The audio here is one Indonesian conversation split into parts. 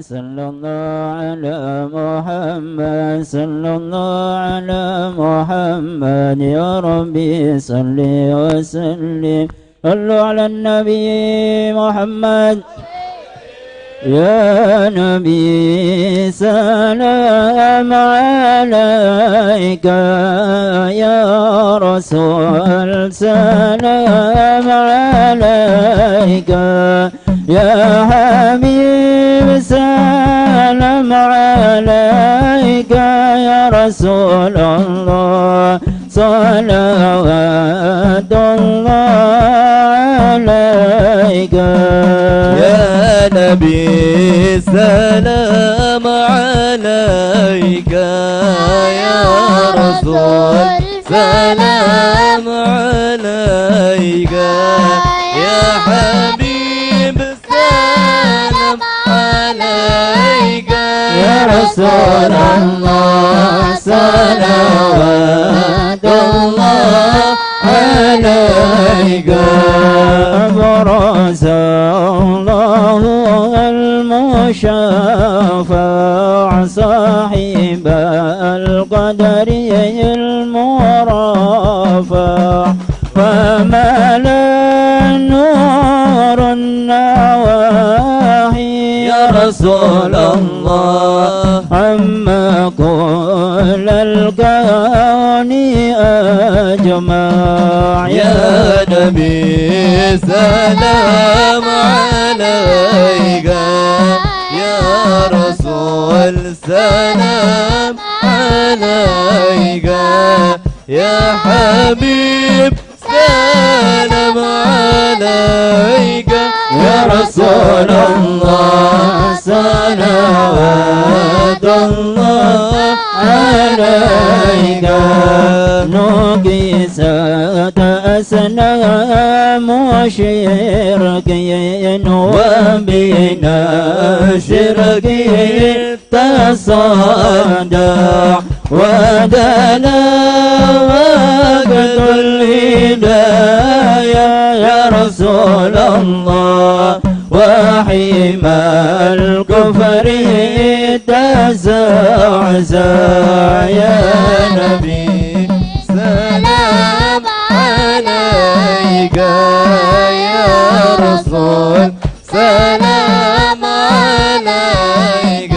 صلى الله على محمد صلى الله على محمد يا ربي صل وسلم صلوا على النبي محمد يا نبي سلام عليك يا رسول سلام عليك يا حبيب سلام عليك يا رسول الله صلوات الله عليك يا نبي سلام عليك يا رسول سلام عليك يا حبيب سلام عليك يا رسول الله صلوات الله عليك أبرز الله المشفع صاحب القدر المرفع فملا نور النواحي يا رسول الله عما كل الكون أجمع يا نبي سلام عليك يا رسول سلام عليك يا حبيب سلام عليك يا رسول الله صلوات الله عليك نقيست أسنام وشركين وبنا شركين تصدع ودنا وقت الهداية يا رسول الله وحيما الكفر تزعزع يا نبي سلام عليك يا رسول سلام عليك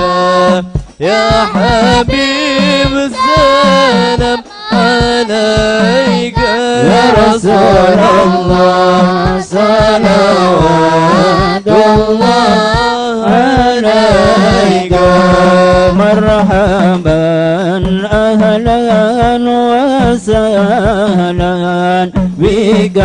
يا حبيب سلام عليك يا رسول الله صلوات الله عليك مرحبا أهلا وسهلا بك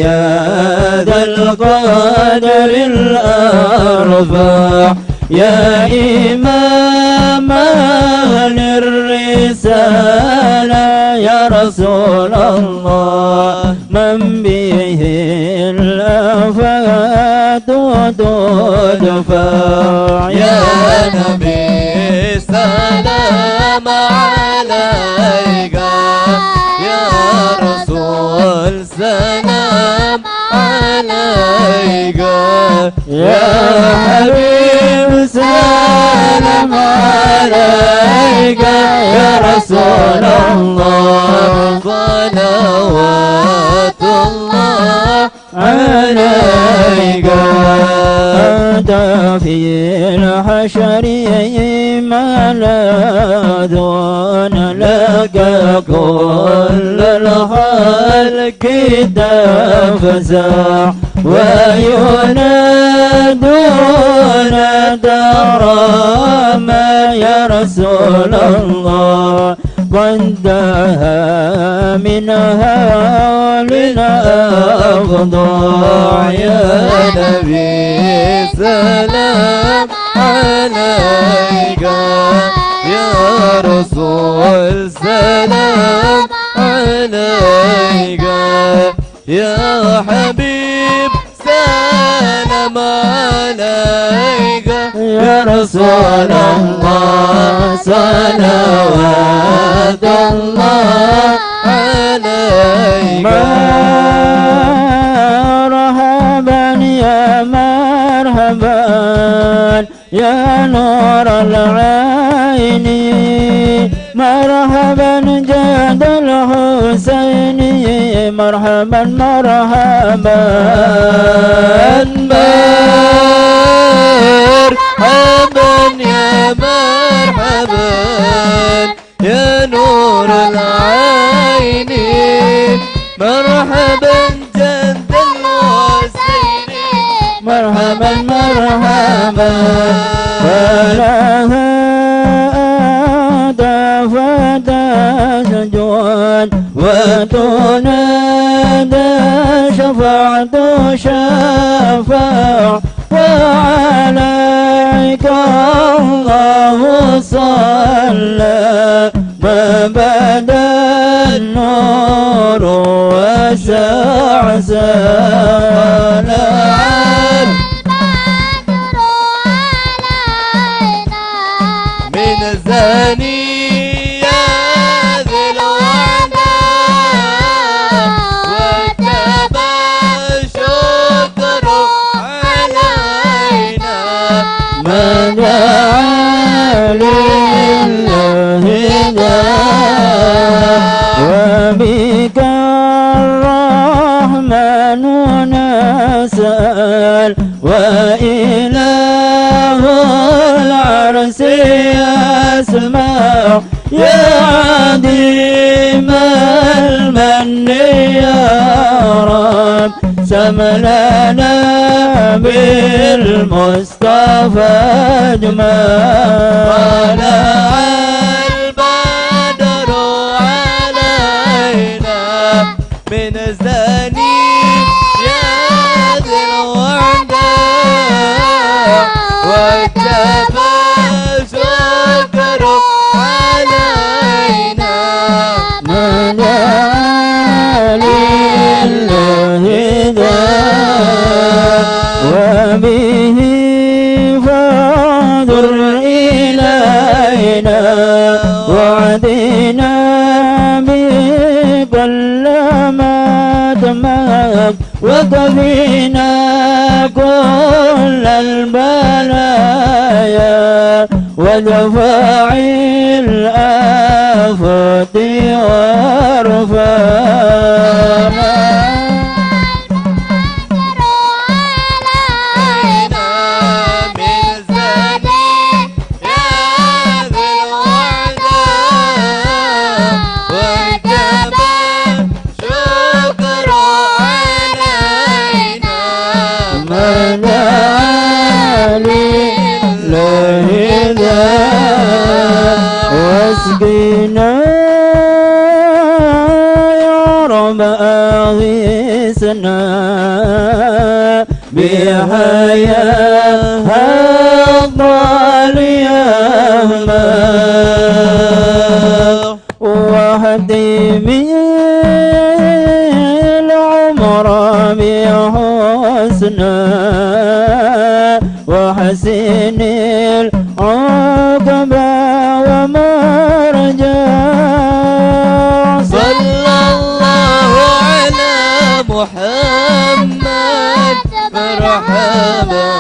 يا ذا القدر الأرفع يا إمام أهل الرسالة يا رسول الله من به الآفات تدفع يا نبي سلام عليك يا رسول سلام عليك يا حبيب سلام عليك يا رسول الله صلوات الله عليك أنت في الحشر ملاذون لك كل الخلق تفزع وينادون ترامى يا رسول الله قدها منها لنا أفضع يا نبي سلام عليك يا رسول سلام عليك يا حبيب سلام عليك يا رسول الله صلوات الله عليك مرحبا يا مرحبا يا نور العين مرحبا جاد الحسين مرحبا مرحبا مرحبا يا مرحبا يا نور العين مرحبا جد الحسين مرحبا مرحبا ولها دفت سجود وتنادى شفعت شفاع وعليك الله صلى ما بدا النور وسعسعنا من ثنيات الوداع وتبى الشكر علينا ما دعا لله وبك الرحمن نسأل وإله العرش يسمع يا عديم المن يا رب سملنا بالمصطفى أجمل البدر علينا من ثنيات الوداع وجب الشكر علينا من لله وبه فاضر إلينا وعدنا بكل ما تمام وكفينا كل البلايا ودفع الآفات وارفعنا واسقنا يا رب أغيثنا بحياة الضالية وهدي العمر بحسنا وحسن العقبى ومرجع صلى الله على محمد مرحبا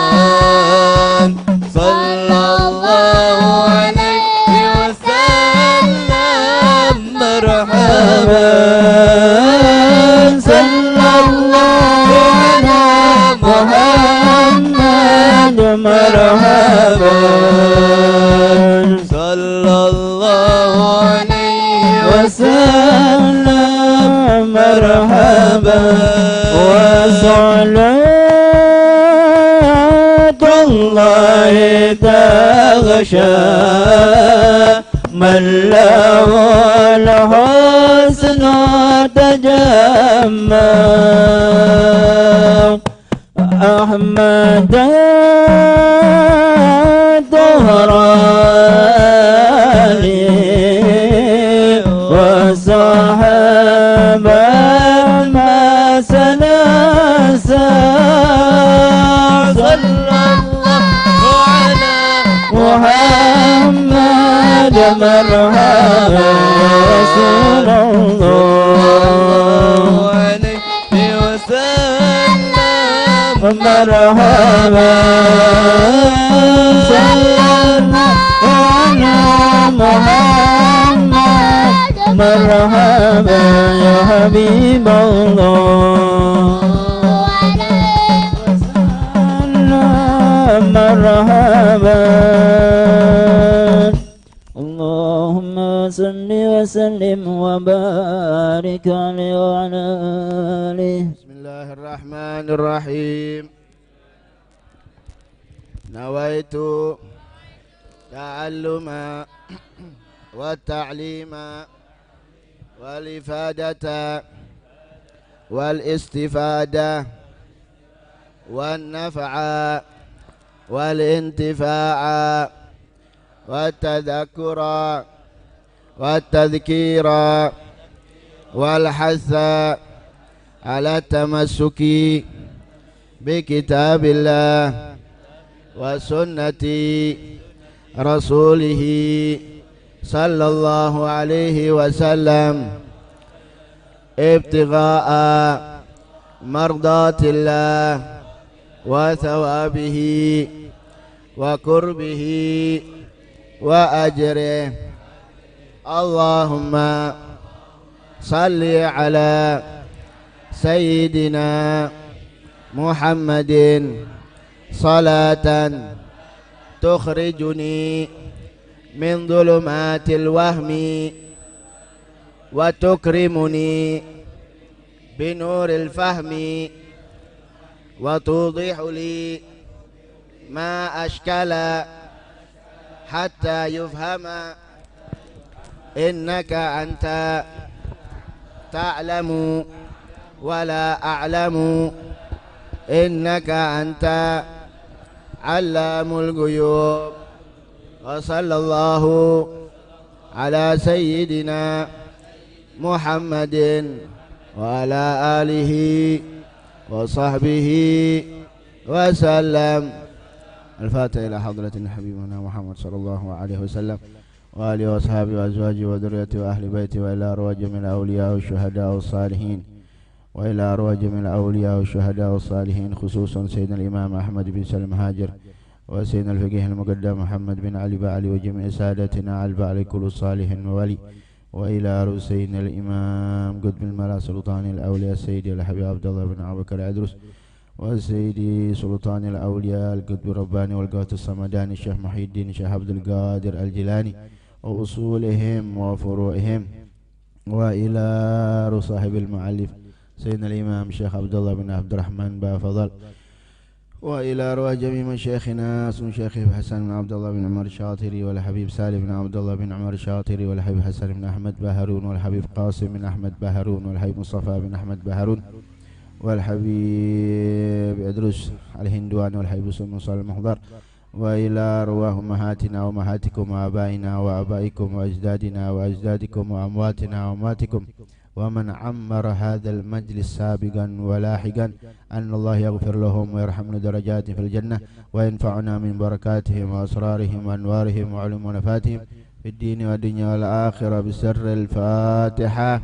صلى الله عليه وسلم مرحبا صلى الله على محمد مرحبا صلى الله عليه وسلم مرحبا وصلاة الله تغشى من له الحسن تجمل أحمد الدهراني وصحابه ما سلاسل صلى الله على محمد مرحبا رسول الله عليه وسلم مرحبا سلام على محمد مرحبا يا حبيب الله مرحبا اللهم صل وسلم وبارك عليه وعلى آله. بسم الله الرحمن الرحيم. نويت تعلم والتعليم والإفادة والاستفادة والنفع والانتفاع والتذكر والتذكير والحث على التمسك بكتاب الله وسنة رسوله صلى الله عليه وسلم ابتغاء مرضات الله وثوابه وقربه وأجره. اللهم صل على سيدنا محمد صلاة تخرجني من ظلمات الوهم وتكرمني بنور الفهم وتوضح لي ما أشكل حتى يفهم إنك أنت تعلم ولا أعلم إنك أنت علام الغيوب. وصلى الله على سيدنا محمد وعلى آله وصحبه وسلم. الفاتحة إلى حضرة حبيبنا محمد صلى الله عليه وسلم وآله وأصحابه وأزواجه وذريته وأهل بيته وإلى أرواح جميع الأولياء والشهداء والصالحين وإلى أرواح جميع الأولياء والشهداء والصالحين خصوصا سيدنا الإمام أحمد بن سلم هاجر وسيدنا الفقيه المقدم محمد بن علي بعلي وجميع سادتنا على بعلي كل صالح وولي وإلى أرواح سيدنا الإمام قطب الملا سلطان الأولياء سيدي الحبيب عبد الله بن أبو بكر العدروس وسيدي سلطان الأولياء القطب الرباني والقوت الصمداني الشيخ محي الدين الشيخ عبد القادر الجيلاني وأصولهم وفروعهم وإلى أرواح صاحب المعلف سيدنا الإمام الشيخ عبد الله بن عبد الرحمن بافضل وإلى أرواح جميع مشايخنا اسم شيخ حسن بن عبد الله بن عمر الشاطري والحبيب سالم بن عبد الله بن عمر الشاطري والحبيب حسن بن أحمد بهرون والحبيب قاسم بن أحمد بهرون والحبيب مصطفى بن أحمد بهرون والحبيب إدريس الهندواني والحبيب سلم صالح المحضر وإلى أرواح أمهاتنا وأمهاتكم وآبائنا وآبائكم وأجدادنا وأجدادكم وأمواتنا وأمواتكم ومن عمر هذا المجلس سابقا ولاحقا أن الله يغفر لهم ويرحمنا درجات في الجنة وينفعنا من بركاتهم وأسرارهم وأنوارهم وعلوم ونفاتهم في الدين والدنيا والآخرة بسر الفاتحة.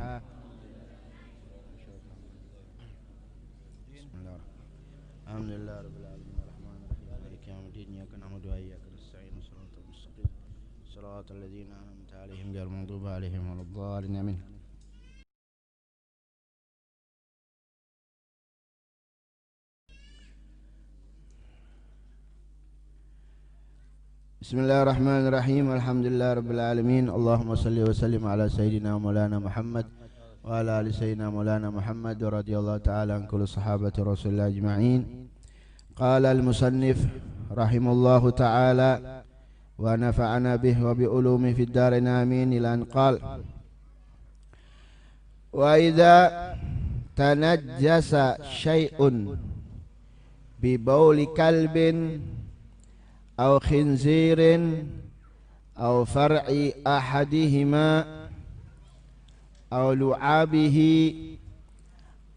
الحمد لله رب العالمين الرحمن الرحيم مالك يوم الدين إياك نعبد وإياك نستعين صراط المستقيم صراط الذين أنعمت عليهم غير المغضوب عليهم ولا الضالين آمين. بسم الله الرحمن الرحيم الحمد لله رب العالمين اللهم صل وسلم على سيدنا مولانا محمد وعلى آل سيدنا مولانا محمد ورضي الله تعالى عن كل صحابة رسول الله أجمعين. قال المصنف رحمه الله تعالى ونفعنا به وبعلومه في الدارين آمين إلى أن قال وإذا تنجس شيء ببول كلب أو خنزير أو فرع أحدهما أو لعابه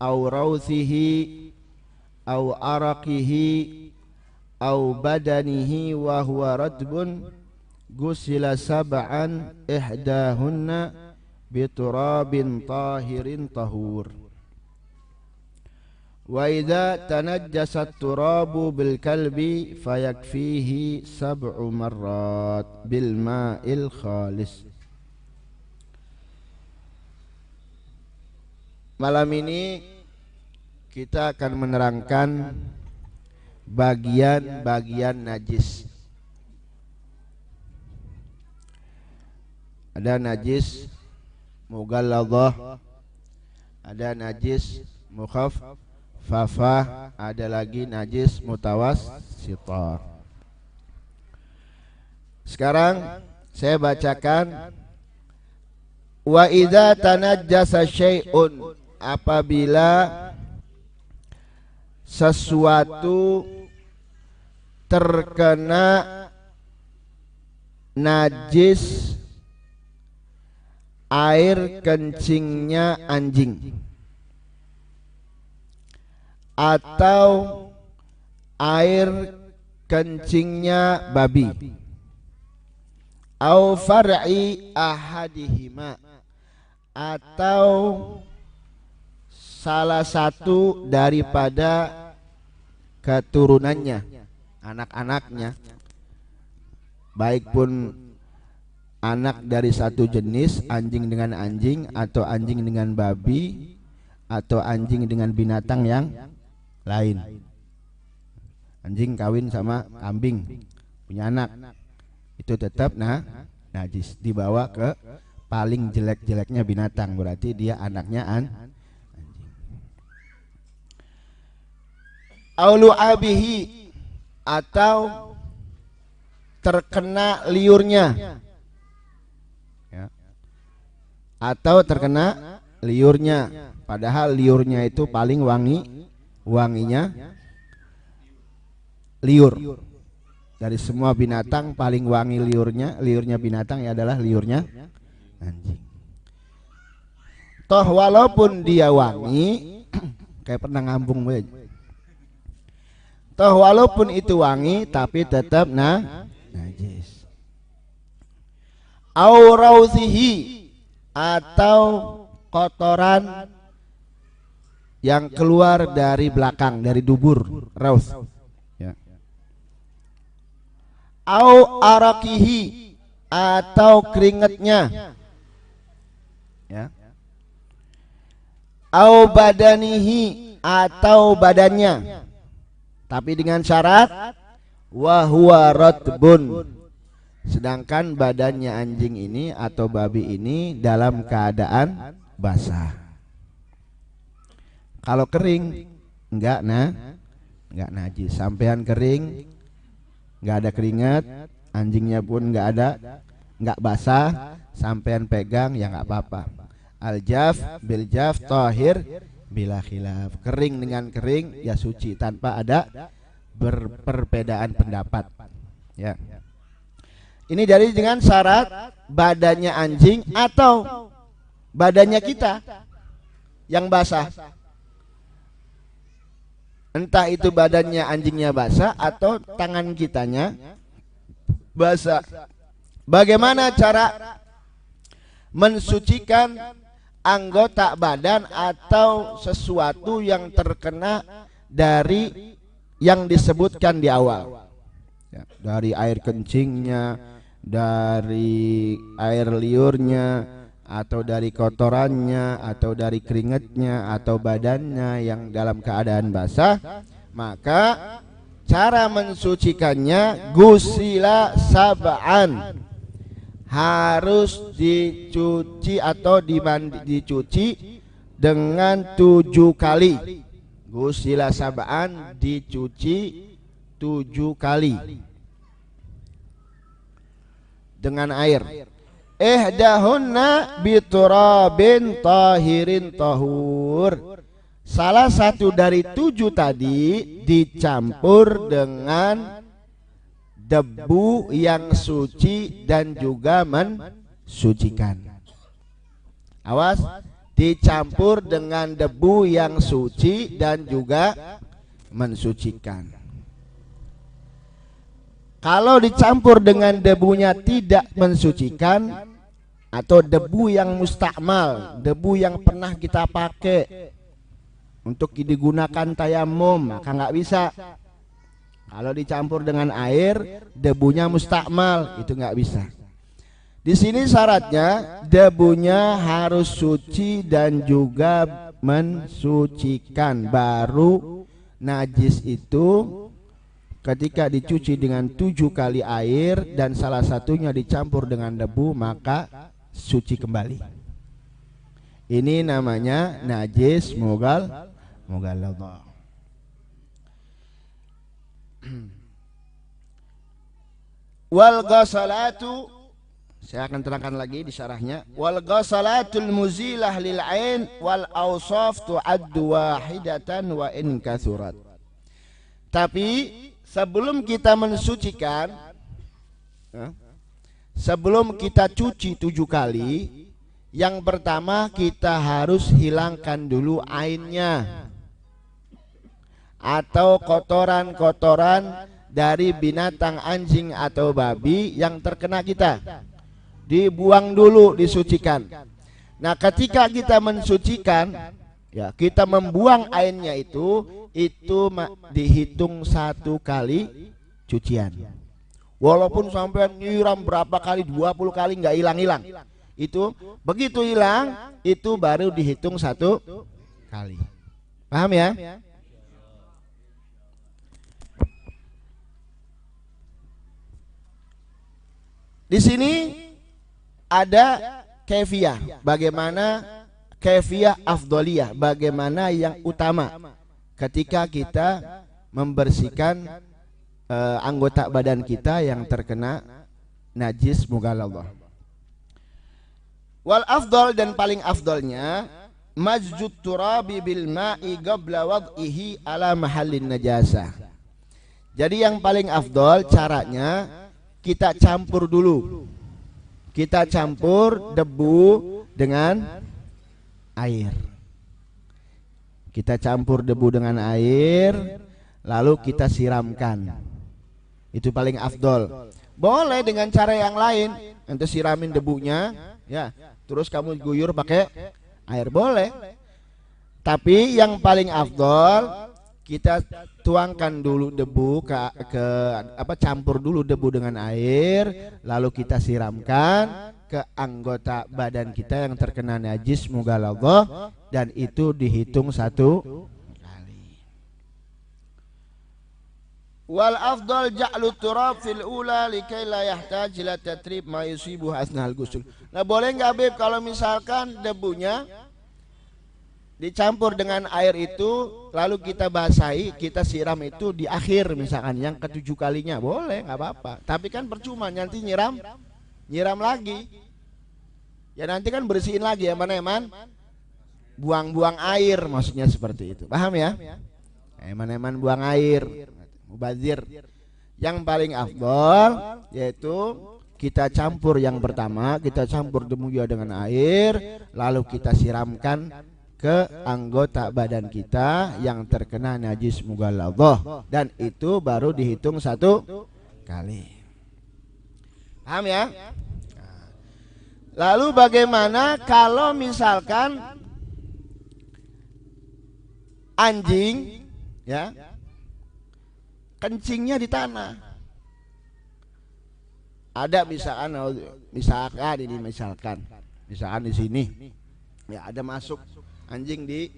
أو روثه أو عرقه أو بدنه وهو رطب غسل سبعا إحداهن بتراب طاهر طهور Wa idza tanajjasat turabu bil kalbi fayakfihi sab'u marrat bil ma'il khalis. Malam ini kita akan menerangkan bagian-bagian najis. Ada najis mughalladhah, ada najis mukhaffafah, ada lagi najis mutawassithah. Sekarang saya bacakan, wa idza tanajjasa syai'un, apabila sesuatu terkena najis air kencingnya anjing atau air kencingnya babi, au far'i ahadihima, atau salah satu daripada keturunannya, anak-anaknya, baik pun anak dari satu jenis, anjing dengan anjing, atau anjing dengan babi, atau anjing dengan binatang yang lain. Anjing kawin sama kambing, punya anak, itu tetap najis, dibawa ke paling jelek-jeleknya binatang, berarti dia anaknya anjing. Aulu abihi, atau terkena liurnya, atau terkena liurnya, padahal liurnya itu paling wanginya liur. Dari semua binatang paling wangi liurnya binatang adalah liurnya anjing. Toh walaupun dia wangi kayak pernah ngambung we. Toh walaupun itu wangi tapi tetap najis. Au rauzihi, atau kotoran yang keluar dari belakang, dari dubur, raus, ya. Au arakihi, atau keringatnya, ya. Au badanihi, atau badannya, tapi dengan syarat wa huwa ratbun, sedangkan badannya anjing ini atau babi ini dalam keadaan basah. Kalau kering enggak najis. Sampean kering, enggak ada keringat, anjingnya pun enggak basah, sampean pegang ya enggak apa-apa. Al-jaf bil jaf tahir bila khilaf. Kering dengan kering ya suci tanpa ada perbedaan pendapat, ya. Ini jadi dengan syarat badannya anjing atau badannya kita yang basah. Entah itu badannya anjingnya basah atau tangan kitanya basah. Bagaimana cara mensucikan anggota badan atau sesuatu yang terkena dari yang disebutkan di awal, ya, dari air kencingnya, dari air liurnya, atau dari kotorannya, atau dari keringatnya, atau badannya yang dalam keadaan basah, maka cara mensucikannya gusila sab'an, harus dicuci atau dicuci dengan 7 kali. Gusila sab'an, dicuci 7 kali dengan air. Ihdahunna biturabin tahirin tahur, salah satu dari 7 tadi dicampur dengan debu yang suci dan juga mensucikan. Awas, dicampur dengan debu yang suci dan juga mensucikan. Kalau dicampur dengan debunya tidak mensucikan, atau debu yang mustakmal, debu yang pernah kita pakai untuk digunakan tayamum, maka nggak bisa. Kalau dicampur dengan air, debunya mustakmal, itu nggak bisa. Di sini syaratnya debunya harus suci dan juga mensucikan. Baru najis itu ketika dicuci dengan 7 kali air dan salah satunya dicampur dengan debu, maka suci kembali. Ini namanya najis mughalladhah. Wal ghasalatu, saya akan terangkan lagi di syarahnya. Wal ghasalatul muzilah lil ain wal awsaf tu'addu wahidatan wa in kathurat. Tapi sebelum kita mensucikan, sebelum kita cuci 7 kali, yang pertama kita harus hilangkan dulu ainnya atau kotoran-kotoran dari binatang anjing atau babi yang terkena kita. Dibuang dulu, disucikan. Nah, ketika kita mensucikan, ya, kita membuang ainnya itu dihitung 1 kali cucian. Walaupun sampai nyiram berapa kali, 20 kali nggak hilang-hilang. Itu begitu hilang, itu baru dihitung 1 kali. Paham ya? Di sini ada kaifiyah, bagaimana kaifiyah afdoliyah, bagaimana yang utama ketika kita membersihkan anggota badan kita yang terkena najis mughalladhah. Wal afdol, dan paling afdolnya majjud turabi bil ma'i qabla wad'ihi ala mahallin najasah. Jadi yang paling afdol caranya kita campur dulu. Kita campur debu dengan air. Kita campur debu dengan air, lalu kita siramkan. Itu paling afdol. Boleh dengan cara yang lain, nanti siramin debunya, ya, terus kamu guyur pakai air, boleh. Tapi yang paling afdol kita tuangkan dulu debu campur dulu debu dengan air, lalu kita siramkan ke anggota badan kita yang terkena najis mughalladhah, dan itu dihitung 1 kali. Wal afdal ja'lu turab fil ula likai la yahtaj ila tatrib ma yusibu asnal ghusl. Nah, boleh nggak Beb kalau misalkan debunya dicampur dengan air itu, lalu kita basahi, kita siram itu di akhir, misalkan yang ke-7 kalinya, boleh, nggak apa-apa. Tapi kan percuma, nanti nyiram lagi. Ya nanti kan bersihin lagi, eman-eman buang-buang air, maksudnya seperti itu. Paham ya? Eman-eman buang air, mubazir. Yang paling afdol yaitu kita campur, yang pertama kita campur debunya dengan air, lalu kita siramkan ke anggota badan kita yang terkena najis mughalladhah, dan itu baru dihitung 1 kali. Paham ya? Lalu bagaimana kalau misalkan anjing, ya, kencingnya di tanah? Ada misalkan di sini, ya, ada masuk anjing di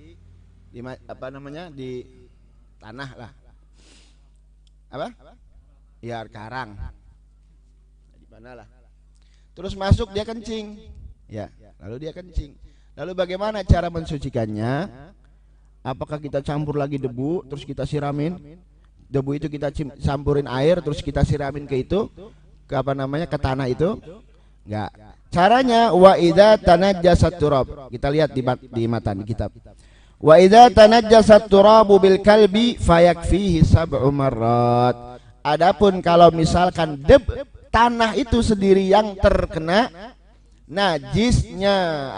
tanah lah, ya, karang, di mana lah, terus masuk dia kencing, ya, lalu dia kencing. Lalu bagaimana cara mensucikannya? Apakah kita campur lagi debu terus kita siramin debu itu, kita campurin air terus kita siramin ke ke tanah itu? Enggak. Caranya wa idza tanajjasat turab. Kita lihat di matan kitab. Wa idza tanajjasat turabu bil kalbi fayakfihi 7 marrat. Adapun kalau misalkan tanah itu sendiri yang terkena najisnya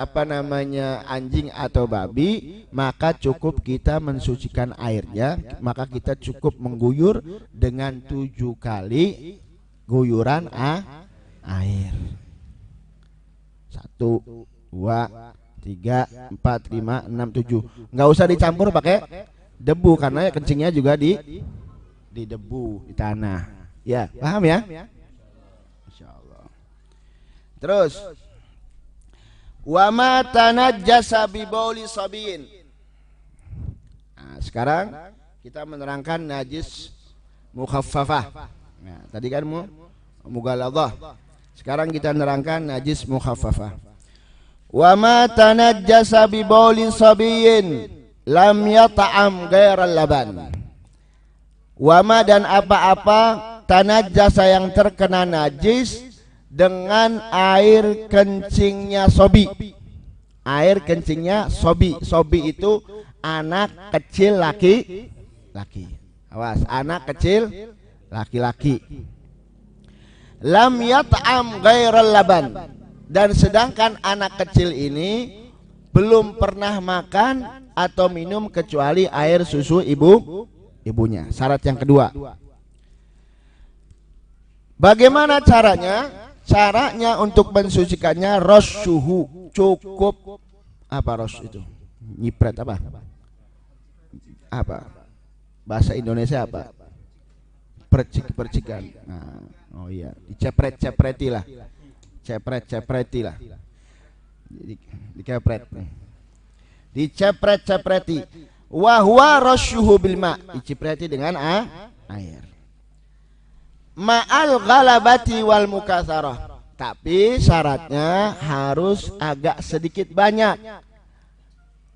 anjing atau babi, maka cukup kita mensucikan airnya, maka kita cukup mengguyur dengan 7 kali guyuran air. 1, 2, 3, 4, 5, 6, 7. Nggak usah dicampur pakai debu karena kencingnya juga di debu, di tanah. Ya, paham ya? Insyaallah. Terus wa ma tanajjasa bi bauli sabiin. Nah, sekarang kita menerangkan najis mukhaffafah. Nah, tadi kan mughaladhah. Sekarang kita menerangkan najis mukhaffafah. Wa ma tanajjasa bi bauli sabiin lam yata'am ghairal laban. Wa ma dan apa-apa tanajjasa yang terkena najis dengan air kencingnya sobi. Air kencingnya sobi. Sobi itu anak kecil laki-laki. Awas, anak kecil laki-laki. Lam yat'am ghairal laban. Dan sedangkan anak kecil ini belum pernah makan atau minum kecuali air susu ibunya. Syarat yang kedua. Bagaimana caranya? Caranya untuk mensucikannya rasyuhu, cukup apa ros itu? Nyipret apa? Apa? Bahasa Indonesia apa? Percikan. Nah, oh iya, dicepret-cepreti lah. Cepret-cepreti lah. Dikepret. Dicepret-cepreti. Wa huwa rasyuhu bil ma, dicipreti dengan air. Ma'al ghalabati wal mukatsarah. Tapi syaratnya harus agak sedikit banyak.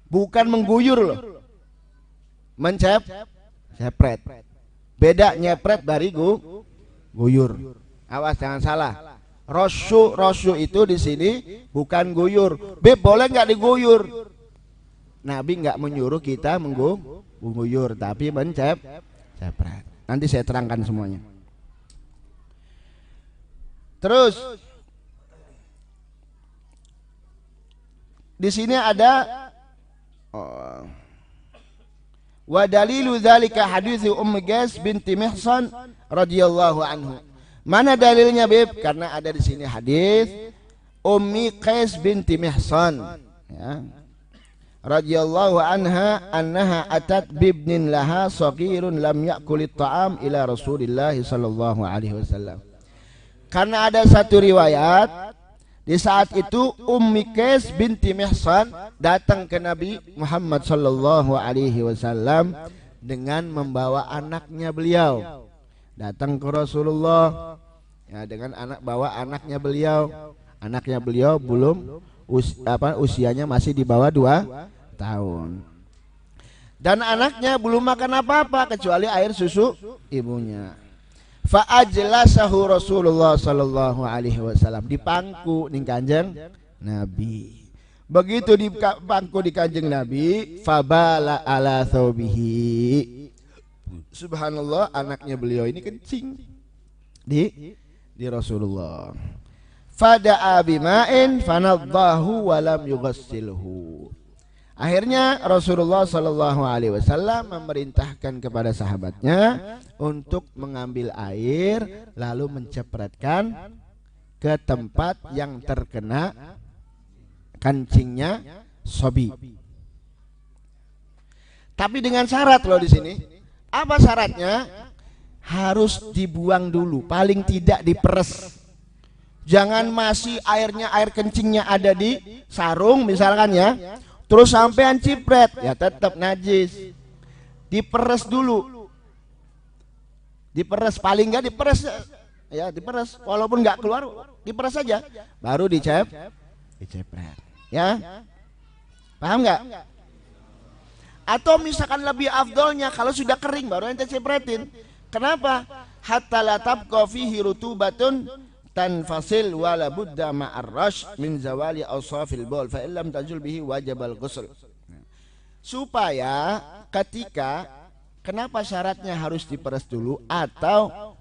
Bukan mengguyur loh. Cepret. Beda nyepret dari guyur. Awas jangan salah. Rasyu itu di sini bukan guyur. Boleh nggak diguyur? Nabi nggak menyuruh kita mengguyur, tapi cepret. Nanti saya terangkan semuanya. Terus di sini ada wa dalilu dzalika hadits Qais binti Mihsan radhiyallahu anhu. Mana dalilnya, Beb? Karena ada di sini hadis Qais binti Mihsan, ya. Radhiyallahu anha atat bibnin laha saghirun lam ya'kulit ta'am ila Rasulillah sallallahu alaihi wasallam. Karena ada satu riwayat di saat itu Qais binti Mihsan datang ke Nabi Muhammad sallallahu alaihi wasallam dengan membawa anaknya beliau. Datang ke Rasulullah ya dengan bawa anaknya beliau. Anaknya beliau belum usianya masih di bawah 2 tahun. Dan anaknya belum makan apa-apa kecuali air susu ibunya. Fa ajlasahu Rasulullah sallallahu alaihi wasallam, dipangku ning Kanjeng Nabi. Begitu dipangku di Kanjeng Nabi, fabala ala thawbihi. Subhanallah, anaknya beliau ini kencing di Rasulullah. Fada'a bima'in fanaddahu wa lam yughassilhu. Akhirnya Rasulullah sallallahu alaihi wasallam memerintahkan kepada sahabatnya untuk mengambil air lalu mencepretkan ke tempat yang terkena kancingnya sobi. Tapi dengan syarat loh di sini. Apa syaratnya? Harus dibuang dulu, paling tidak diperes. Jangan masih air kencingnya ada di sarung misalkan ya, terus sampean cipret, ya tetap najis. Diperes dulu. Diperes, paling enggak diperes ya, diperes walaupun enggak keluar, diperes saja. Baru dicepret. Ya. Paham enggak? Atau misalkan lebih afdolnya kalau sudah kering baru ente cepretin. Kenapa? Hatta la tabqa fihi rutubatun tanfasil wala budda ma'ar rash min zawali awsafil baul fa illam tajul bihi wajibal ghusl. Supaya kenapa syaratnya harus diperes dulu atau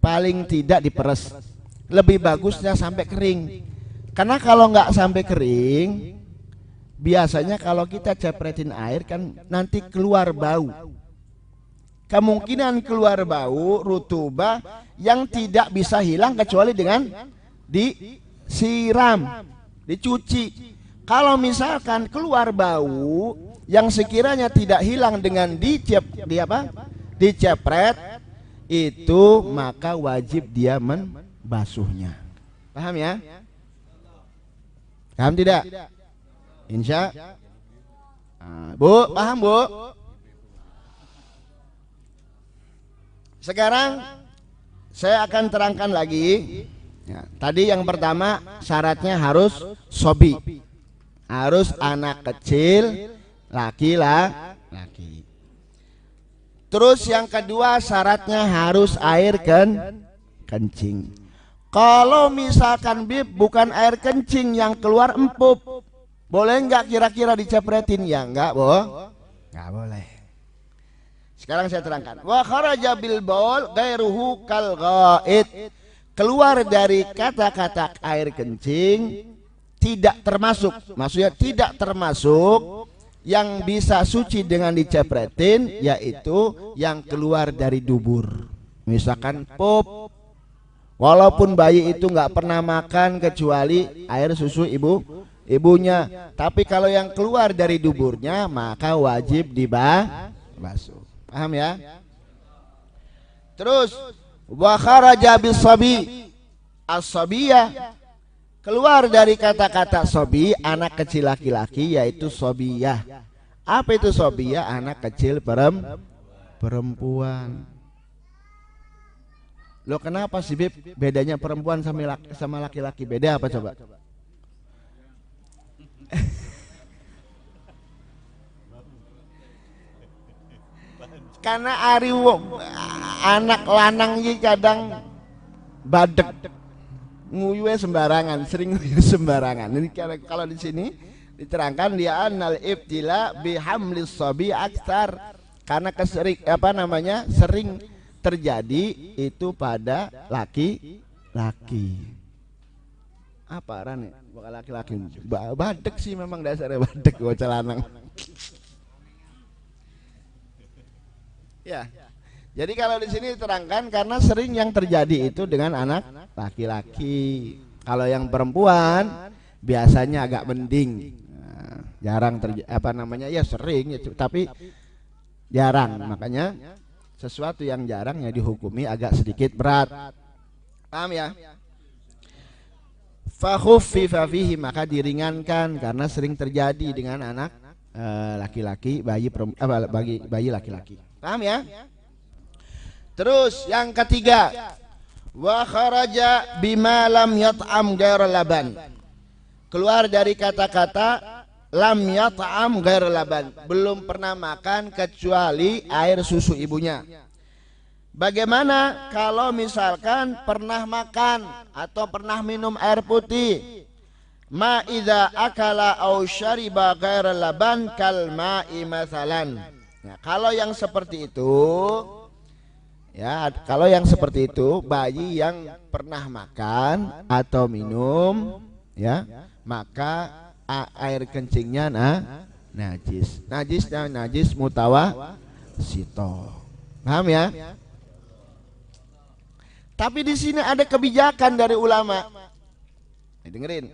paling tidak diperes, lebih bagusnya sampai kering. Karena kalau nggak sampai kering, biasanya kalau kita cepretin air kan nanti keluar bau. Kemungkinan keluar bau rutubah yang tidak bisa hilang kecuali dengan disiram, dicuci. Kalau misalkan keluar bau yang sekiranya tidak hilang dengan dicepret itu, maka wajib dia membasuhnya. Paham ya? Paham tidak? Insya Bu, paham Bu? Sekarang saya akan terangkan lagi ya, tadi yang pertama syaratnya harus sobi, harus anak kecil, laki-laki. Terus yang kedua syaratnya harus air kencing. Kalau misalkan bib bukan air kencing yang keluar empuk, boleh nggak kira-kira dicepretin? Ya nggak, nggak boleh. Sekarang saya terangkan. Wa kharaja bil baul ghairuhu kal ghaid. Keluar dari kata-kata air kencing tidak termasuk, maksudnya tidak termasuk yang bisa suci dengan dicepretin, yaitu yang keluar dari dubur. Misalkan pup, walaupun bayi itu nggak pernah makan kecuali air susu ibunya, tapi kalau yang keluar dari duburnya maka wajib dibasuh. Paham ya? Terus wa kharaja bis sabi, as-sabiyah, keluar dari kata-kata sobi, anak kecil laki-laki, yaitu sobiyah. Apa itu sobiyah? Anak kecil perempuan. Lo kenapa sih Bib bedanya perempuan sama laki-laki? Beda apa coba? Karena anak lanang ini kadang badek, nguyuwe sembarangan, sering nguyu sembarangan. Ini kalau di sini diterangkan dia anal ibtila bihamlis sabi aksar, karena sering terjadi itu pada laki-laki. Apa Rane? Bukan laki-laki, badek sih memang dasarnya, badek bocah lanang. Ya. Jadi kalau di sini diterangkan karena sering yang terjadi itu dengan anak laki-laki. Kalau yang perempuan biasanya agak mending. Nah, jarang ya sering ya, tapi jarang. Makanya sesuatu yang jarang ya dihukumi agak sedikit berat. Paham ya? Fa khuffifa fihi, maka diringankan karena sering terjadi dengan anak laki-laki, bayi laki-laki. Paham ya? Terus yang ketiga, wa kharaja bima lam yat'am ghaira laban. Keluar dari kata-kata lam yat'am ghaira laban, belum pernah makan kecuali air susu ibunya. Bagaimana kalau misalkan pernah makan atau pernah minum air putih? Ma idza akala aw syariba ghaira laban kal ma'i mathalan. Nah, kalau yang seperti itu, ya, kalau yang seperti itu bayi yang pernah makan atau minum, ya, maka air kencingnya najis mutawasito. Paham ya? Tapi di sini ada kebijakan dari ulama. Dengerin.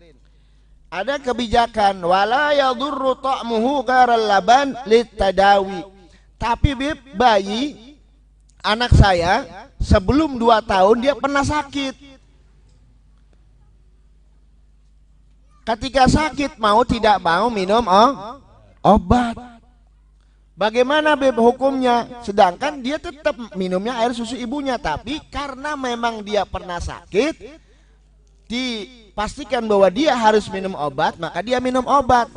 Ada kebijakan wala yadurru ta'muhu gharal laban litadawi. Tapi Bib, bayi anak saya sebelum 2 tahun dia pernah sakit. Ketika sakit tidak mau minum obat. Bagaimana Bib hukumnya? Sedangkan dia tetap minumnya air susu ibunya, tapi karena memang dia pernah sakit, dipastikan bahwa dia harus minum obat, maka dia minum obat.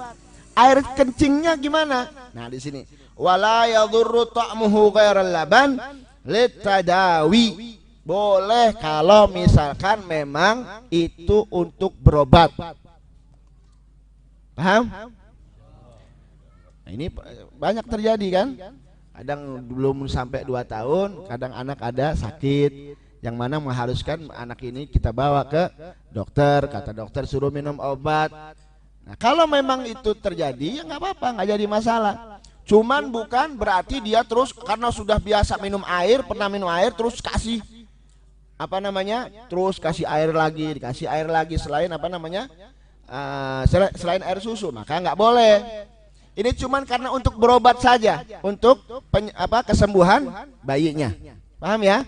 Air kencingnya gimana? Nah, di sini wala yadurru ta'muhu ghairal laban litadawi. Boleh kalau misalkan memang itu untuk berobat. Paham? Nah, ini banyak terjadi kan? Kadang belum sampai 2 tahun, kadang anak ada sakit yang mana mengharuskan anak ini kita bawa ke dokter, kata dokter suruh minum obat. Nah, kalau memang itu terjadi ya nggak apa-apa, nggak jadi masalah. Cuman bukan berarti dia terus karena sudah biasa minum air, pernah minum air terus kasih terus kasih air lagi, dikasih air lagi selain selain air susu, maka nggak boleh. Ini cuman karena untuk berobat saja, untuk kesembuhan bayinya. Paham ya?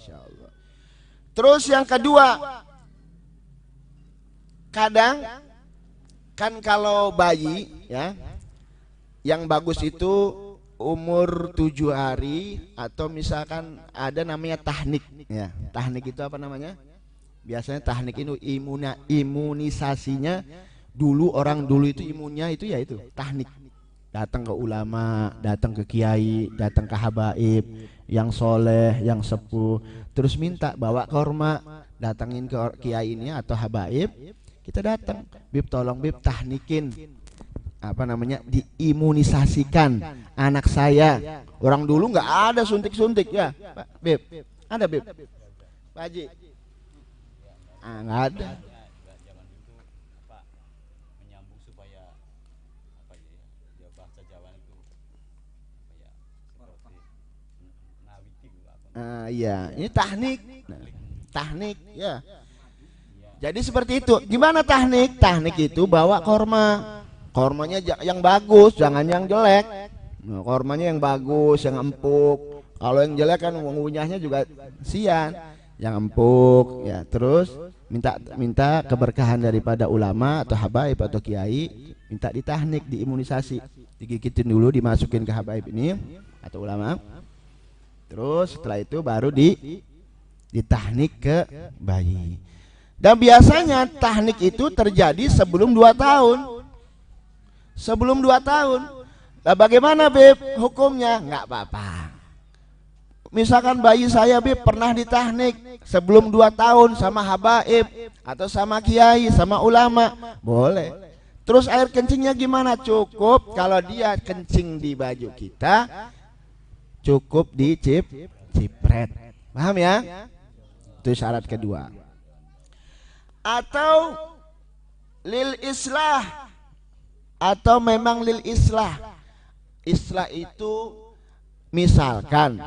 Insyaallah. Terus yang kedua, kadang kan kalau bayi ya, yang bagus itu umur 7 hari atau misalkan ada namanya tahnik ya. Tahnik itu apa namanya? Biasanya tahnik itu imunisasinya. Dulu orang dulu itu imunnya itu ya itu tahnik. Datang ke ulama, datang ke kiai, datang ke habaib yang soleh, yang sepuh, terus minta bawa korma, datangin ke kiai ini atau habaib, kita datang, bib tolong bib tahnikin, diimunisasikan anak saya. Orang dulu nggak ada suntik-suntik ya, bib, ada bib, Pak Haji, nggak ada. Iya, ini tahnik, tahnik ya. Jadi seperti itu. Gimana tahnik? Tahnik itu bawa korma, kormanya yang bagus, jangan yang jelek. Nah, kormanya yang bagus, yang empuk. Kalau yang jelek kan ngunyahnya juga sian. Yang empuk, ya. Terus minta keberkahan daripada ulama atau habaib atau kiai, minta ditahnik, diimunisasi, digigitin dulu, dimasukin ke habaib ini atau ulama. Terus setelah itu baru ditahnik ke bayi. Dan biasanya tahnik itu terjadi sebelum 2 tahun. Sebelum 2 tahun. Nah, bagaimana Beb hukumnya? Nggak apa-apa. Misalkan bayi saya Beb pernah ditahnik sebelum 2 tahun sama habaib atau sama kiai, sama ulama, boleh. Terus air kencingnya gimana? Cukup kalau dia kencing di baju kita, cukup dicipret. Paham ya? Itu syarat kedua. Atau lil islah, atau memang lil islah. Islah itu misalkan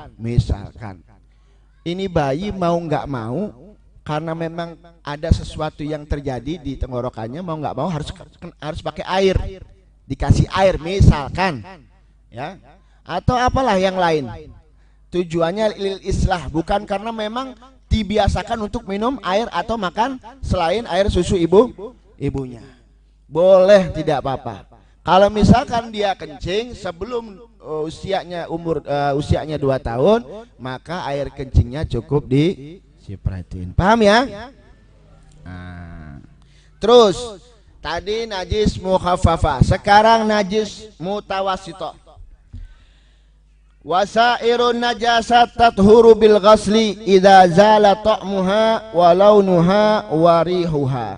ini bayi mau nggak mau, karena memang ada sesuatu yang terjadi di tenggorokannya, mau nggak mau harus pakai air, dikasih air misalkan, ya. Atau apalah yang lain. Tujuannya lil islah, bukan karena memang dibiasakan untuk minum air atau makan selain air susu ibunya. Boleh, tidak apa-apa. Kalau misalkan dia kencing sebelum usianya 2 tahun, maka air kencingnya cukup dicipratin. Paham ya? Nah. Terus tadi najis mukhaffafah, sekarang najis mutawassithah. Wasairun najasat tathuru bil ghasli idza zala ta'muha wa launuha wa rihuha.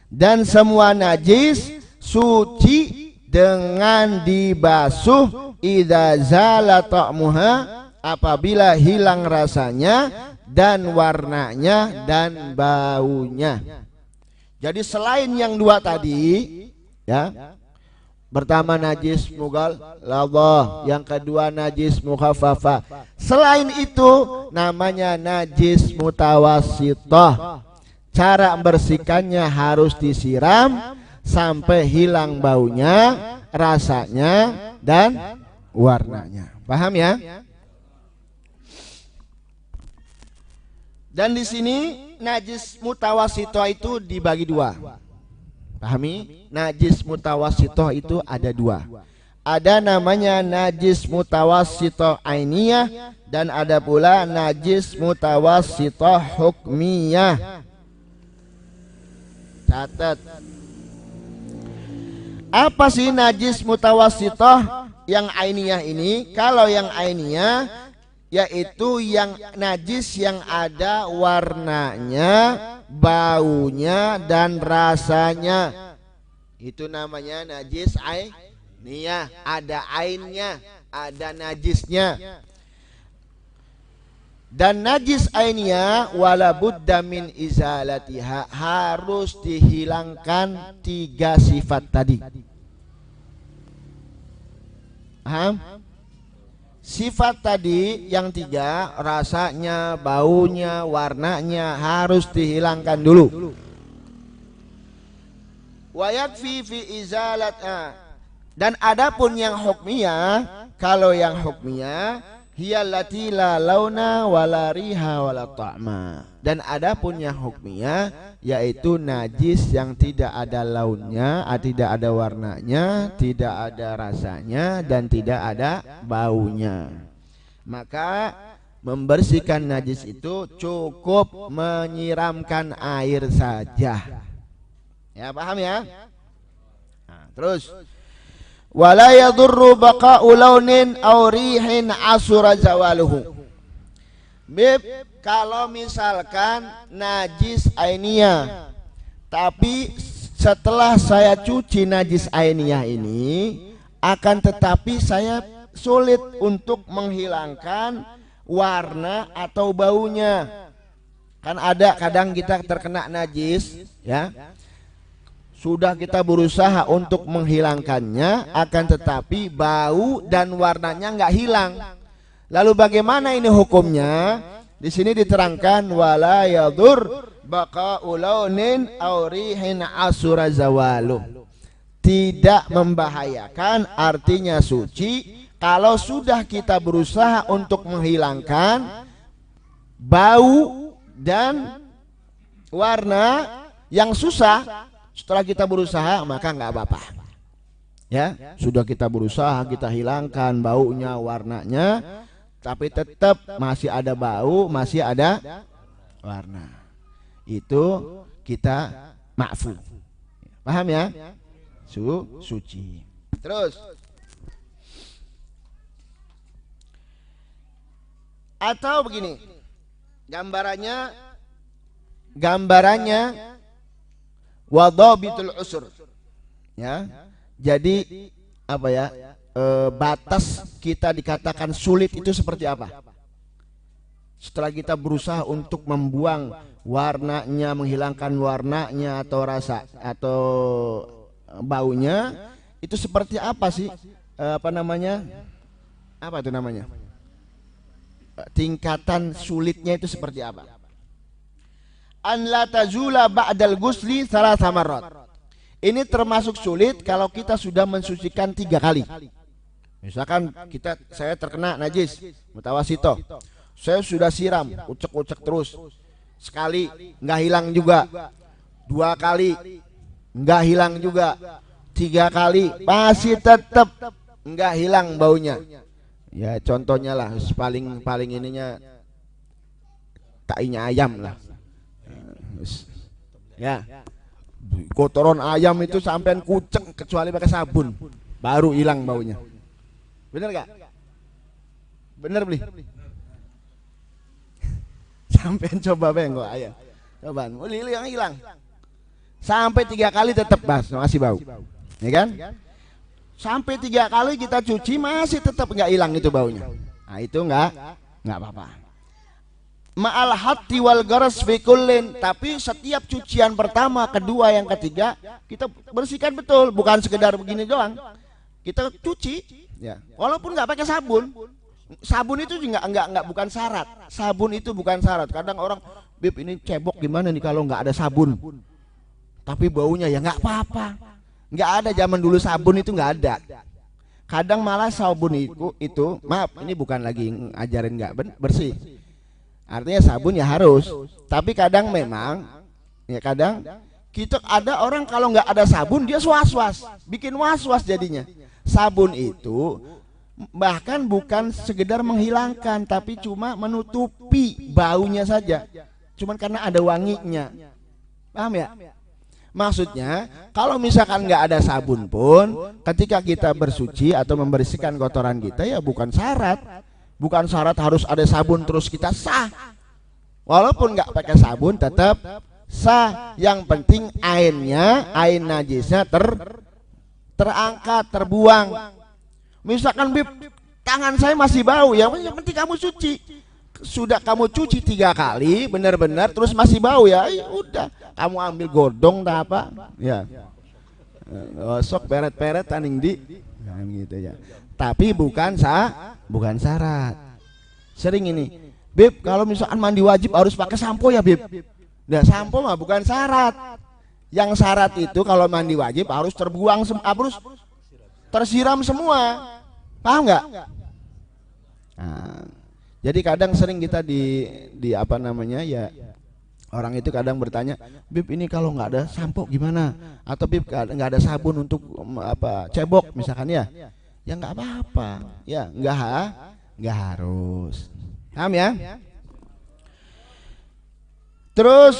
Dan semua najis suci dengan dibasuh idza zala ta'muha, apabila hilang rasanya dan warnanya dan baunya. Jadi selain yang 2 tadi ya, pertama najis mughalladhah, yang kedua najis mukhaffafah. Selain itu namanya najis mutawassithah. Cara membersihkannya harus disiram sampai hilang baunya, rasanya dan warnanya. Paham ya? Dan di sini najis mutawassithah itu dibagi 2. Pahami? Najis mutawassithah itu ada 2. Ada namanya najis mutawassithah ainiyah, dan ada pula najis mutawassithah hukmiyah. Catat. Apa sih najis mutawassithah yang ainiyah ini? Kalau yang ainiyah yaitu yang najis yang ada warnanya, baunya dan rasanya. Itu namanya najis ainiyah, ada ainnya, ada najisnya. Dan najis ainiyah wala budda min izalatiha, harus dihilangkan 3 sifat tadi. Paham? Sifat tadi yang 3, rasanya, baunya, warnanya harus dihilangkan dulu. Wa yakfi fi izalat. Dan adapun yang hukmiyah, kalau yang hukmiyah hiyallati la launa wala riha wala ta'ma. Dan adapun yang hukmiyah yaitu najis yang tidak ada launnya, tidak ada warnanya, tidak ada rasanya, dan tidak ada baunya. Maka membersihkan najis itu cukup menyiramkan air saja. Ya, paham ya? Nah, terus wala yadurru baqa'u launin aw rihin asura zawaluhu. Bib, kalau misalkan najis ainiyah, tapi setelah saya cuci najis ainiyah ini, akan tetapi saya sulit untuk menghilangkan warna atau baunya. Kan ada kadang kita terkena najis, ya. Sudah kita berusaha untuk menghilangkannya, akan tetapi bau dan warnanya nggak hilang. Lalu bagaimana ini hukumnya? Di sini diterangkan wala yadur baqa'u launin aw rihin asura zawalu. Tidak membahayakan, artinya suci kalau sudah kita berusaha untuk menghilangkan bau dan warna yang susah. Setelah kita berusaha, maka nggak apa-apa. Ya, sudah kita berusaha, kita hilangkan baunya, warnanya, tapi tetap masih ada bau, masih ada warna. Itu kita ma'fu. Paham ya? Suci. Terus atau begini, gambarannya wadhabitul usur, ya. Jadi apa ya, batas kita dikatakan sulit itu seperti apa? Setelah kita berusaha untuk membuang warnanya, menghilangkan warnanya atau rasa atau baunya, itu seperti apa sih? Apa namanya? Apa itu namanya? Tingkatan sulitnya itu seperti apa? An la tazula ba'dal gusli salasa marrat. Ini termasuk sulit kalau kita sudah mensucikan 3 kali. Misalkan saya terkena najis mutawasito, saya sudah siram, ucek-ucek terus, sekali nggak hilang juga, 2 kali nggak hilang juga, 3 kali masih tetap nggak hilang baunya. Ya contohnya lah, paling ininya tainya ayam lah. Ya, kotoran ayam itu sampean kucek kecuali pakai sabun baru hilang baunya. Bener gak? Bener beli? Sampean coba bengok ayam, coba lili yang hilang sampai 3 kali tetap masih bau, ya kan? Sampai 3 kali kita cuci masih tetap nggak hilang itu baunya. Nah itu nggak apa-apa. Ma'al hatti wal garas fi kullin, tapi setiap cucian pertama, kedua, yang ketiga kita bersihkan betul, bukan sekedar begini doang. Kita cuci, ya. Walaupun nggak pakai sabun. Sabun itu juga nggak bukan syarat. Sabun itu bukan syarat. Kadang orang, Bib ini cebok gimana nih kalau nggak ada sabun? Tapi baunya ya nggak apa-apa. Nggak ada, zaman dulu sabun itu nggak ada. Kadang malah sabun itu maaf, ini bukan lagi ngajarin nggak bersih. Artinya sabun ya harus, tapi kadang memang, ya kadang kita ada orang kalau nggak ada sabun dia was-was, bikin was-was jadinya. Sabun itu bahkan bukan sekedar menghilangkan, tapi cuma menutupi baunya saja, cuman karena ada wanginya. Paham ya? Maksudnya kalau misalkan nggak ada sabun pun, ketika kita bersuci atau membersihkan kotoran kita, ya bukan syarat. Bukan syarat harus ada sabun terus kita sah. Walaupun nggak pakai sabun tetap sah. Yang penting ain najisnya terangkat, terbuang. Misalkan Bib, tangan saya masih bau, ya yang penting kamu cuci. Sudah kamu cuci 3 kali benar-benar terus masih bau, ya udah kamu ambil godong dah apa, ya gosok peret-peret taning di, nah, gitu ya. Tapi bukan syarat. Sering ini, Bib, kalau misalkan mandi wajib harus pakai sampo ya Bib. Nah, sampo mah bukan syarat. Yang syarat itu kalau mandi wajib harus terbuang, harus tersiram semua. Paham nggak? Nah, jadi kadang sering kita di apa namanya ya, orang itu kadang bertanya, Bib ini kalau nggak ada sampo gimana? Atau Bib nggak ada sabun untuk apa cebok misalkan ya? Ya nggak apa-apa, ya nggak harus. Paham ya? Terus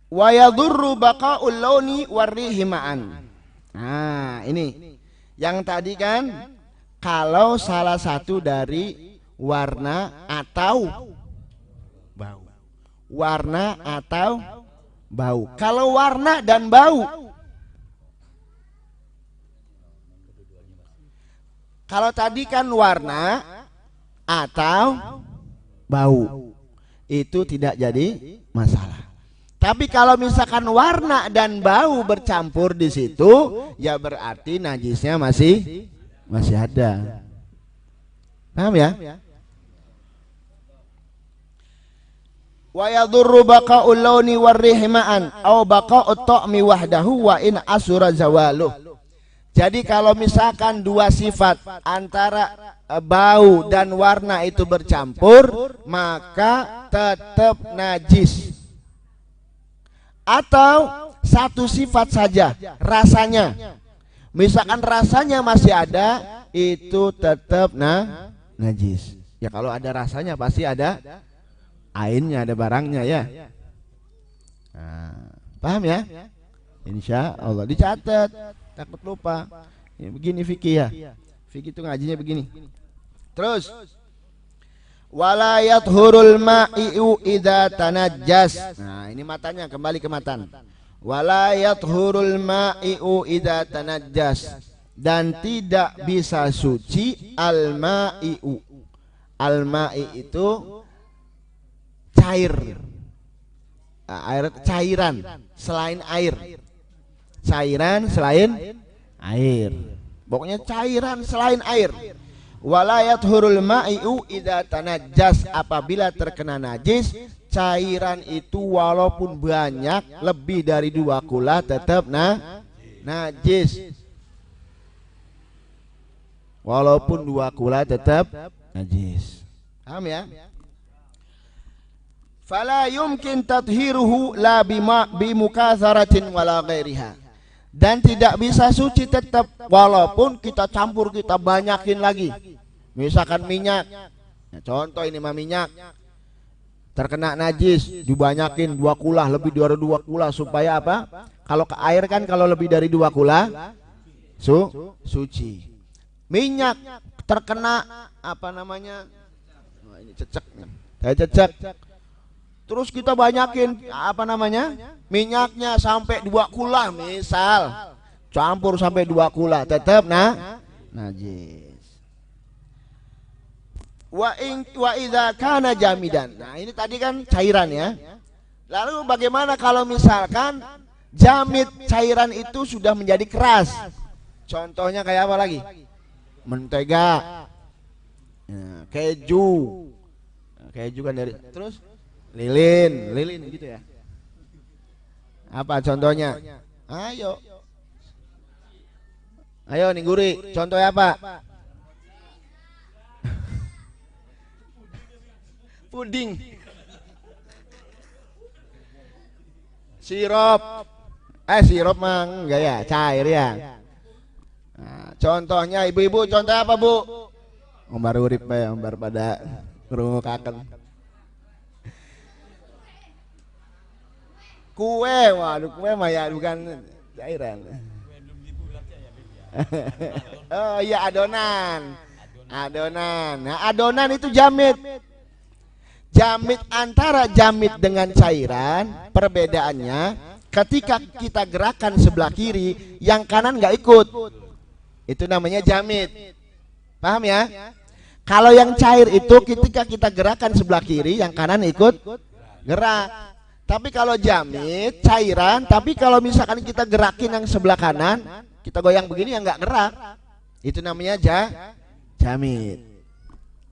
wa yadurru baqa'ul launi warrihi ma'an. Nah, ini yang tadi kan kalau salah satu dari warna atau bau. Warna atau bau. Kalau warna dan bau, kalau tadi kan warna atau bau, itu tidak jadi masalah. Tapi kalau misalkan warna dan bau bercampur di situ, ya berarti najisnya masih ada. Paham ya? Wa yadurru baqa'ul launi warrihi ma'an aw baqa'ut ta'mi wahdahu wa in asura zawaluh. Jadi kalau misalkan dua sifat antara bau dan warna itu bercampur, maka tetap najis. Atau satu sifat saja rasanya, misalkan rasanya masih ada, itu tetap najis. Ya kalau ada rasanya pasti ada ainnya, ada barangnya ya. Nah, paham ya? Insya Allah dicatat, takut lupa. Ya, begini fikih ya, fikih itu ngajinya begini. Terus wala yathurul ma'i'u idza tanajjas. Nah, ini matanya, kembali ke matan. Wala yathurul ma'i'u idza tanajjas, dan tidak bisa suci al-ma'i'u. Al-ma'i itu cair. Air, cairan selain air. Cairan selain air. Pokoknya cairan selain air. Wala yathurul ma'i'u idza tanajjas, apabila terkena najis, cairan itu walaupun banyak lebih dari 2 kula tetap najis. Walaupun 2 kula tetap najis. Paham ya? Fala yumkin tathiruhu la bimukatsaratin wala ghairiha. Dan tidak bisa suci tetap walaupun kita campur, kita banyakin lagi. Misalkan minyak, ya, contoh ini mah minyak terkena najis, dibanyakin 2 kula, lebih dari 2 kula, supaya apa? Kalau ke air kan kalau lebih dari 2 kula suci. Minyak terkena apa namanya? Nah, ini cecek. Saya cecek. Terus kita banyakin apa namanya? Minyaknya sampai 2 kula misal. Campur sampai 2 kula, tetap najis. Wa idza kana jamidan. Nah, ini tadi kan cairan ya. Lalu bagaimana kalau misalkan jamid, cairan itu sudah menjadi keras? Contohnya kayak apa lagi? Mentega. Nah, keju. Nah, keju kan dari terus lilin gitu ya. Apa contohnya? Ayo nih Guri, contohnya apa? Puding. Sirup. Sirup mah enggak ya, cair ya. Nah, contohnya ibu-ibu, contohnya apa Bu? Ombar urip bae, ombar pada ngrungokaken. Kue, waduh kue mah ya bukan cairan. Oh iya, adonan. Nah, adonan itu jamid. Jamid, antara jamid dengan cairan, perbedaannya ketika kita gerakan sebelah kiri, yang kanan nggak ikut. Itu namanya jamid. Paham ya? Kalau yang cair itu ketika kita gerakan sebelah kiri, yang kanan ikut gerak. Tapi kalau jamid, cairan, tapi kalau misalkan kita gerakin yang sebelah kanan, kita goyang begini yang nggak gerak, itu namanya jamid.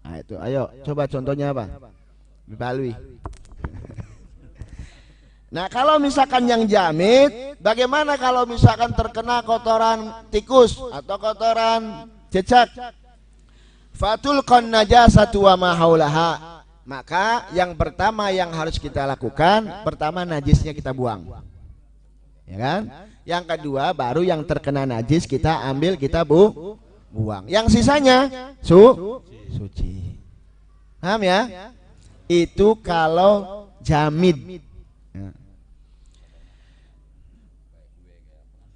Nah itu, ayo coba contohnya apa? Bipalwi. Nah kalau misalkan yang jamit, bagaimana kalau misalkan terkena kotoran tikus atau kotoran cicak? Fatulqan najasatu wa ma haulaha. Maka yang pertama yang harus kita lakukan, pertama najisnya kita buang, ya kan? Yang kedua baru yang terkena najis kita ambil, kita buang. Yang sisanya suci. Paham ya? Itu kalau jamid.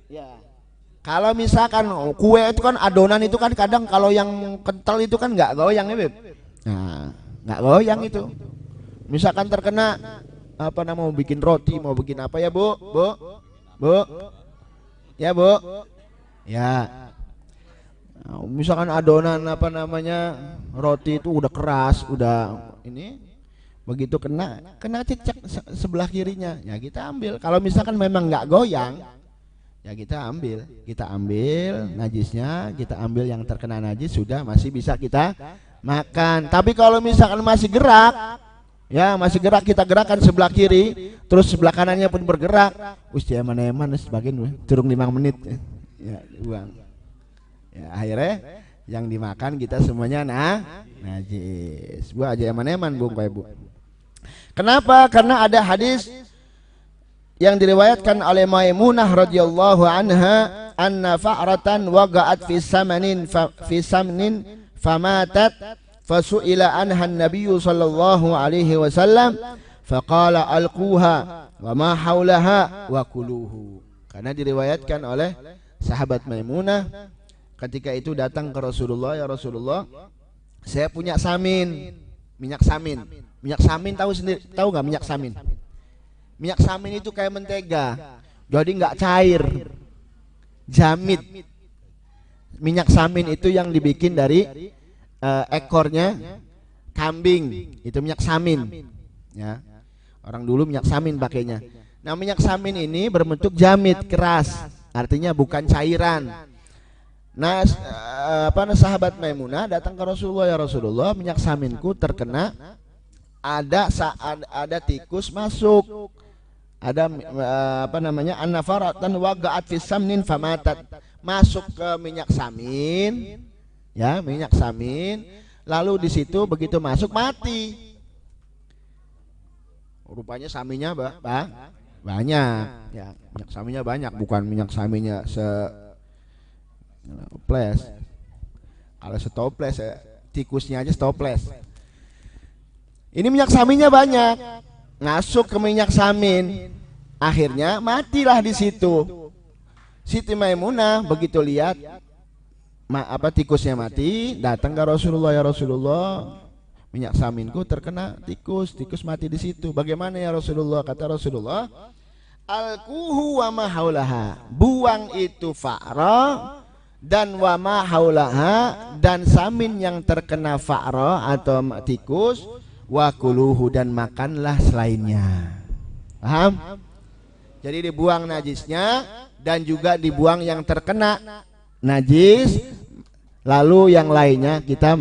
Ya. Kalau misalkan kue itu kan adonan itu kan kadang kalau yang kental itu kan nggak goyang ya Beb. Nah, nggak goyang itu. Misalkan terkena apa namanya, mau bikin roti, mau bikin apa ya Bu? Ya Bu. Ya. Nah, misalkan adonan apa namanya roti itu udah keras, udah ini, begitu kena cicak sebelah kirinya, ya kita ambil. Kalau misalkan memang nggak goyang, ya kita ambil najisnya, kita ambil yang terkena najis, sudah masih bisa kita makan. Tapi kalau misalkan masih gerak, ya masih gerak, kita gerakan sebelah kiri, terus sebelah kanannya pun bergerak, usia eman-eman sebagian turun 5 menit, ya buang. Ya akhirnya yang dimakan kita semuanya najis. Bu aja eman-eman Bung Pak Ibu. Kenapa? Karena ada hadis yang diriwayatkan oleh Maimunah radhiyallahu anha, anna fa'ratan waqa'at fi samnin famatat fasu'ila anha an-nabiy sallallahu alaihi wasallam faqala alquha wa ma haulaha wa kuluhu. Karena diriwayatkan oleh sahabat Maimunah, ketika itu datang ke Rasulullah, ya Rasulullah, saya punya samin, minyak samin. Minyak samin tahu sendiri, tahu nggak minyak samin? Minyak samin itu kayak mentega, jadi nggak cair, jamit. Minyak samin itu yang dibikin dari ekornya kambing, itu minyak samin. Ya, orang dulu minyak samin pakainya. Nah minyak samin ini berbentuk jamit, keras, artinya bukan cairan. Nah sahabat Maimunah datang ke Rasulullah, ya Rasulullah, minyak saminku terkena, ada tikus masuk, ada an-nafaratan waqa'at fi samnin famatat, masuk ke minyak samin, ya minyak samin, lalu di situ begitu masuk mati. Rupanya saminnya banyak, ya minyak saminnya banyak, bukan minyak saminnya toples. Kalau setoples ya, tikusnya aja setoples. Ini minyak saminnya banyak, masuk ke minyak samin, akhirnya matilah di situ. Siti Maimunah begitu lihat tikusnya mati, datang ke Rasulullah, ya Rasulullah, minyak saminku terkena tikus mati di situ. Bagaimana ya Rasulullah? Kata Rasulullah, alquhu wa ma haulaha, buang itu fa'ra dan wa ma haulaha, dan samin yang terkena fa'ra atau tikus, wa kuluhu, dan makanlah selainnya. Paham? Jadi dibuang najisnya dan juga dibuang yang terkena najis, lalu yang lainnya kita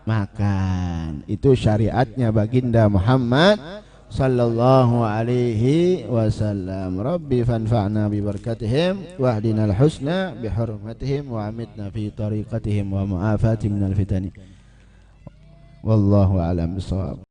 makan. Itu syariatnya baginda Muhammad sallallahu alaihi wasallam. Rabbi fanfa'na bi barakatihim wa hdinal husna bi hurmatihim wa amitna fi tariqatihim wa mu'afati minal fitani. Wallahu a'lam bishawab.